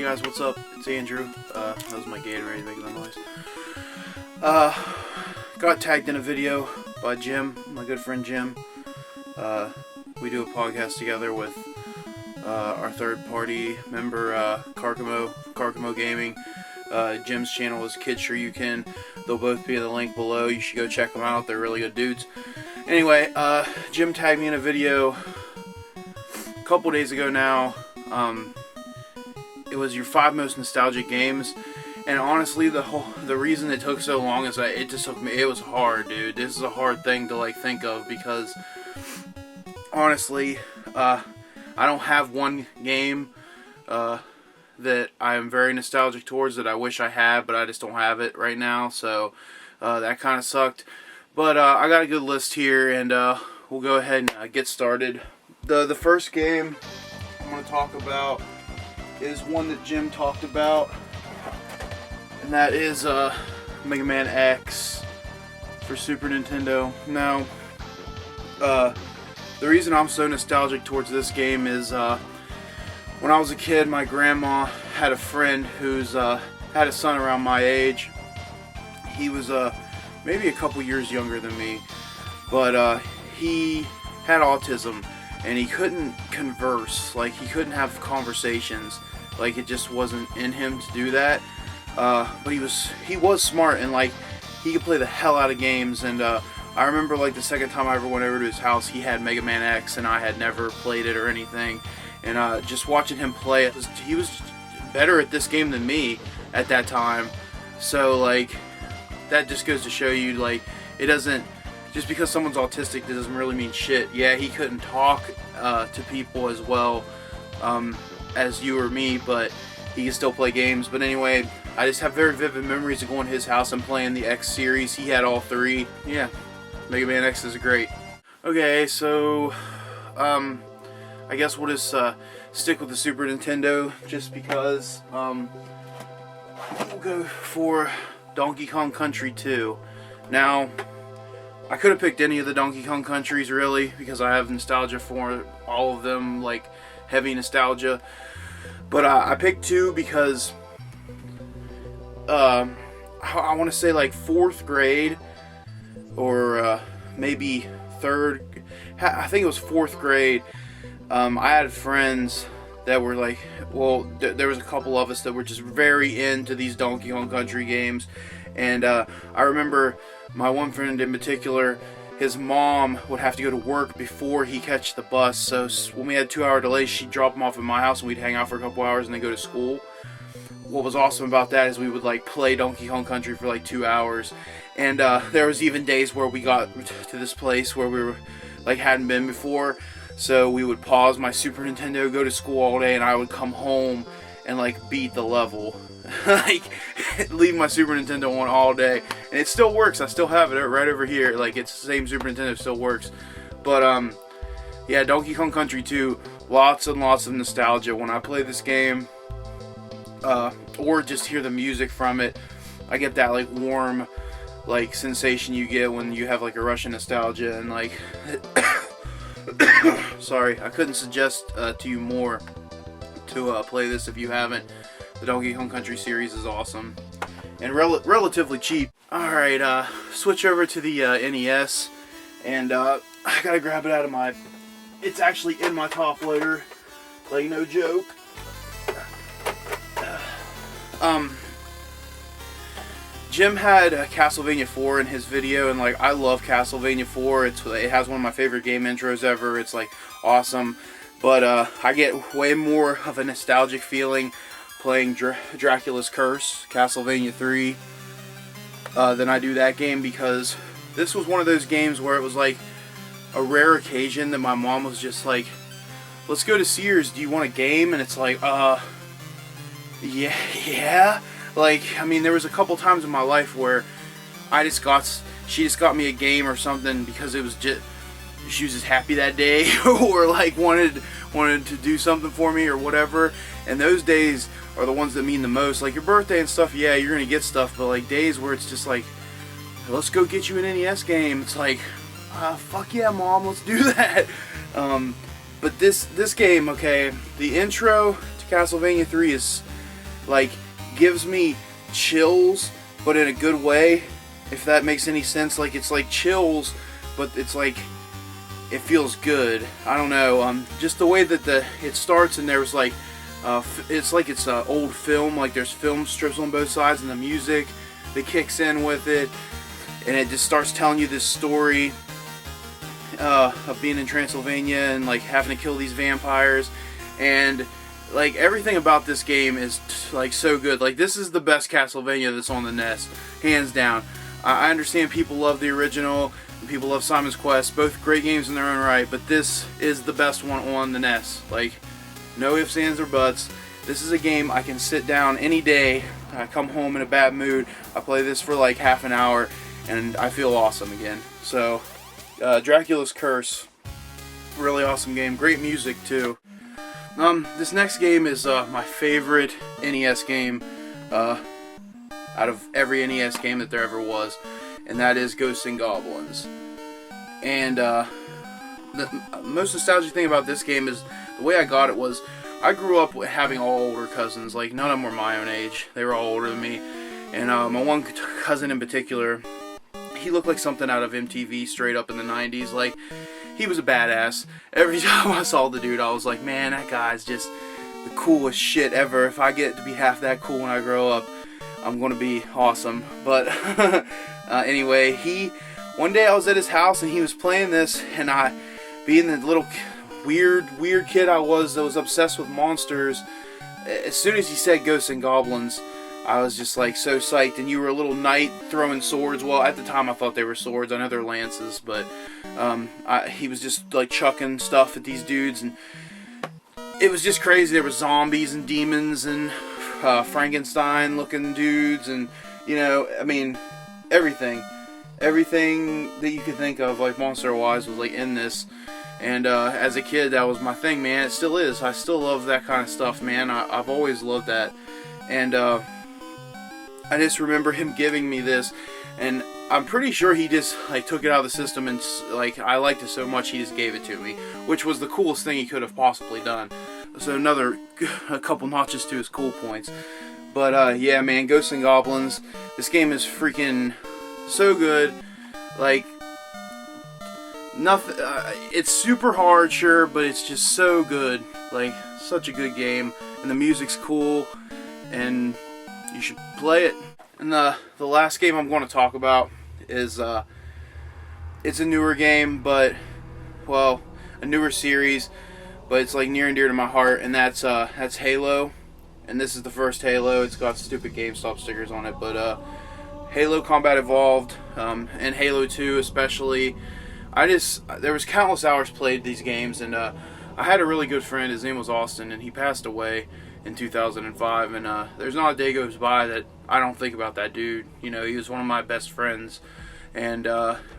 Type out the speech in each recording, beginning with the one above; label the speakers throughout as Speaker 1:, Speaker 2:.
Speaker 1: guys, what's up? It's Andrew. That was my Gatorade making that noise. Got tagged in a video by Jim, my good friend Jim. We do a podcast together with our third-party member, Carcamo Gaming. Jim's channel is Kids Sure You Can. They'll both be in the link below. You should go check them out. They're really good dudes. Anyway, Jim tagged me in a video a couple days ago now. It was your 5 most nostalgic games, and honestly, the reason it took so long is that it was hard, dude. This is a hard thing to think of, because honestly, I don't have one game that I am very nostalgic towards that I wish I had, but I just don't have it right now, so that kind of sucked. But I got a good list here, and we'll go ahead and get started. The first game I'm going to talk about is one that Jim talked about, and that is Mega Man X for Super Nintendo. Now, the reason I'm so nostalgic towards this game is when I was a kid, my grandma had a friend who's had a son around my age. He was maybe a couple years younger than me, but he had autism, and he couldn't converse, he couldn't have conversations, it just wasn't in him to do that, but he was smart, and he could play the hell out of games. And I remember the second time I ever went over to his house, he had Mega Man X, and I had never played it or anything, and just watching him play it, he was better at this game than me at that time. So that just goes to show you, it doesn't, just because someone's autistic, that doesn't really mean shit. Yeah, he couldn't talk to people as well as you or me, but he can still play games. But anyway, I just have very vivid memories of going to his house and playing the X series. He had all 3. Yeah, Mega Man X is great. Okay, so I guess we'll just stick with the Super Nintendo, just because. We'll go for Donkey Kong Country 2. Now, I could have picked any of the Donkey Kong countries, really, because I have nostalgia for all of them, heavy nostalgia. But I picked 2 because I want to say 4th grade, or maybe 3rd. I think it was 4th grade. I had friends that were there was a couple of us that were just very into these Donkey Kong Country games, and I remember my one friend in particular, his mom would have to go to work before he catch the bus, so when we had 2-hour delays, she'd drop him off at my house and we'd hang out for a couple hours and then go to school. What was awesome about that is we would play Donkey Kong Country for 2 hours, and there was even days where we got to this place where we were hadn't been before. So we would pause my Super Nintendo, go to school all day, and I would come home and beat the level. Leave my Super Nintendo on all day. And it still works. I still have it right over here. It's the same Super Nintendo, still works. But yeah, Donkey Kong Country 2, lots and lots of nostalgia. When I play this game, or just hear the music from it, I get that warm sensation you get when you have a rush of nostalgia, and sorry, I couldn't suggest to you more to play this if you haven't. The Donkey Kong Country series is awesome and relatively cheap. Alright, switch over to the NES, and I gotta grab it out of my... It's actually in my top loader, no joke. Jim had Castlevania 4 in his video, and I love Castlevania 4. It has one of my favorite game intros ever. It's awesome, but I get way more of a nostalgic feeling playing Dracula's Curse, Castlevania 3, than I do that game, because this was one of those games where it was a rare occasion that my mom was just let's go to Sears, do you want a game? And it's yeah. I mean, there was a couple times in my life where she just got me a game or something because it was just, she was just happy that day, or wanted to do something for me or whatever. And those days are the ones that mean the most. Your birthday and stuff, yeah, you're gonna get stuff, but days where it's just let's go get you an NES game. It's fuck yeah, Mom, let's do that. But this game, okay, the intro to Castlevania 3 is like gives me chills, but in a good way, if that makes any sense. Like it's like chills, but it's like it feels good. I don't know. Just the way that it starts, and there was like it's like it's old film. Like there's film strips on both sides, and the music that kicks in with it, and it just starts telling you this story of being in Transylvania and like having to kill these vampires, and like everything about this game is like so good. Like this is the best Castlevania that's on the NES, hands down. I understand people love the original, and people love Simon's Quest, both great games in their own right, but this is the best one on the NES. Like no ifs, ands, or buts. This is a game I can sit down any day. I come home in a bad mood, I play this for like half an hour, and I feel awesome again. So Dracula's Curse, really awesome game, great music too. This next game is my favorite NES game out of every NES game that there ever was, and that is Ghosts and Goblins. And the most nostalgic thing about this game is the way I got it was I grew up having all older cousins. Like none of them were my own age, they were all older than me. And my one cousin in particular, he looked like something out of MTV straight up in the 90s. Like he was a badass. Every time I saw the dude, I was like, man, that guy's just the coolest shit ever. If I get to be half that cool when I grow up, I'm gonna be awesome. But anyway, one day I was at his house and he was playing this, and I, being the little weird kid I was that was obsessed with monsters, as soon as he said Ghosts and Goblins, I was just like so psyched. And you were a little knight throwing swords. Well, at the time I thought they were swords. I know they're lances, but he was just like chucking stuff at these dudes, and it was just crazy. There were zombies and demons and Frankenstein looking dudes, and you know, I mean, everything that you could think of, like monster wise, was like in this. And as a kid, that was my thing, man. It still is. I still love that kind of stuff, man. I've always loved that. And I just remember him giving me this, and I'm pretty sure he just like took it out of the system, and like I liked it so much he just gave it to me, which was the coolest thing he could have possibly done. So a couple notches to his cool points. But yeah, man, Ghosts and Goblins, this game is freaking so good. Like nothing, it's super hard, sure, but it's just so good. Like such a good game, and the music's cool, and you should play it. And the last game I'm going to talk about is it's a newer game, but well, a newer series, but it's like near and dear to my heart, and that's Halo. And this is the first Halo. It's got stupid GameStop stickers on it, but Halo Combat Evolved, and Halo 2 especially. There was countless hours played these games, and I had a really good friend. His name was Austin, and he passed away in 2005, and there's not a day goes by that I don't think about that dude. You know, he was one of my best friends, and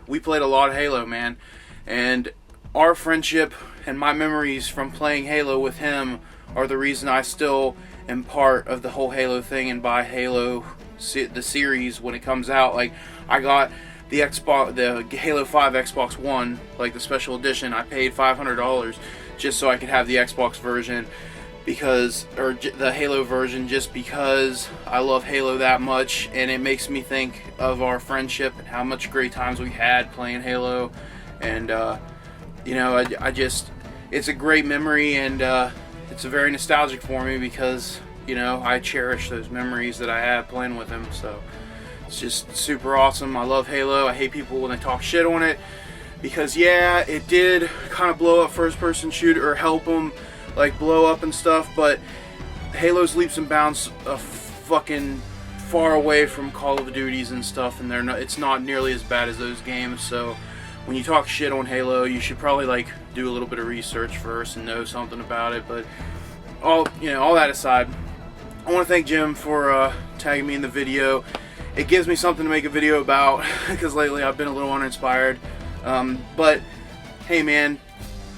Speaker 1: we played a lot of Halo, man. And our friendship and my memories from playing Halo with him are the reason I still am part of the whole Halo thing and buy Halo the series when it comes out. Like I got the Halo 5 Xbox One, like the special edition. I paid $500 just so I could have the Xbox version, or the Halo version, just because I love Halo that much, and it makes me think of our friendship and how much great times we had playing Halo. And you know, I just, it's a great memory, and it's a very nostalgic for me because, you know, I cherish those memories that I had playing with him. So it's just super awesome. I love Halo. I hate people when they talk shit on it, because yeah, it did kind of blow up first person shooter, or help them like blow up and stuff, but Halo's leaps and bounds fucking far away from Call of Duties and stuff, and it's not nearly as bad as those games. So when you talk shit on Halo, you should probably like do a little bit of research first and know something about it. But all that aside, I want to thank Jim for tagging me in the video. It gives me something to make a video about, because lately I've been a little uninspired. But hey, man,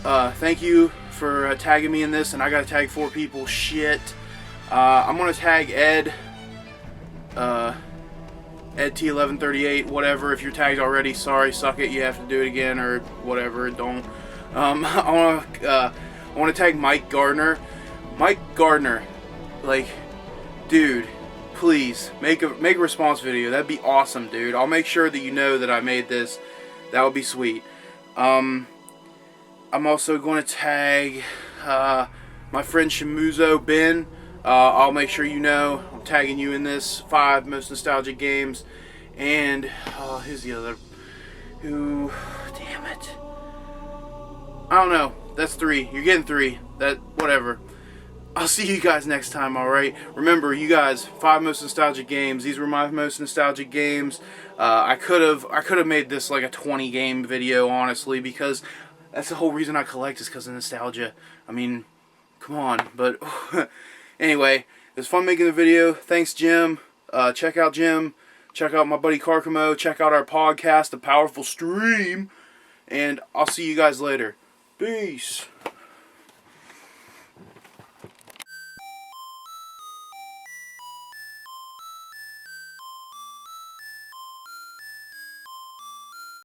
Speaker 1: thank you for tagging me in this, and I gotta tag 4 people. Shit. I'm gonna tag Ed T1138, whatever. If you're tagged already, sorry, suck it, you have to do it again, or whatever. Don't. I wanna tag Mike Gardner. Mike Gardner, like, dude, please make a response video. That'd be awesome, dude. I'll make sure that you know that I made this. That would be sweet. I'm also going to tag my friend Shimuzo Ben. I'll make sure you know I'm tagging you in this 5 most nostalgic games. And who's the other? Who? Damn it! I don't know. That's 3. You're getting 3. That whatever. I'll see you guys next time, alright? Remember, you guys, 5 most nostalgic games. These were my most nostalgic games. I could have made this like a 20 game video, honestly, because that's the whole reason I collect is because of nostalgia. I mean, come on. But anyway, it was fun making the video. Thanks, Jim. Check out Jim. Check out my buddy Carcamo. Check out our podcast, The Powerful Stream. And I'll see you guys later. Peace.